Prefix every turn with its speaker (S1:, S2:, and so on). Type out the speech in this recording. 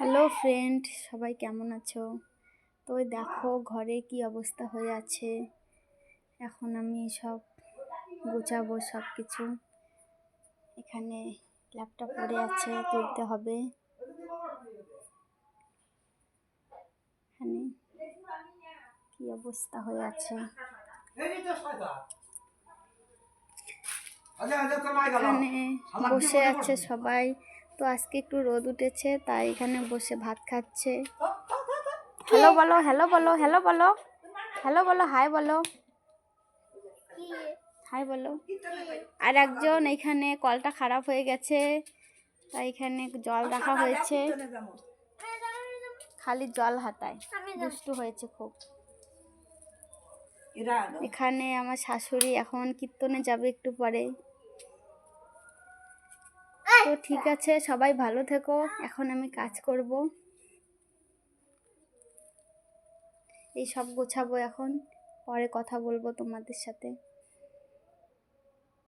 S1: Hello friend, সবাই কেমন আছো? তো দেখো ঘরে কি অবস্থা হয়ে আছে। এখন আমি সব গোছাবো, সব কিছু। এখানে ল্যাপটপ পড়ে আছে, তুলতে হবে। এখানে কি অবস্থা হয়ে আছে, এখানে বসে আছে সবাই। তো আজকে একটু রোদ উঠেছে, তাই এখানে বসে ভাত খাচ্ছে। হ্যালো বলো, হ্যালো বলো, হ্যালো বলো, হ্যালো বলো, হাই বলো, হাই বলো। আর একজন, এখানে কলটা খারাপ হয়ে গেছে, তাই এখানে জল রাখা হয়েছে, খালি জল হাতায়, দুষ্টু হয়েছে খুব। এখানে আমার শাশুড়ি এখন কীর্তনে যাবে একটু পরে। তো ঠিক আছে, সবাই ভালো থেকো। এখন আমি কাজ করব, এই সব গোছাবো। এখন পরে কথা বলবো তোমাদের সাথে।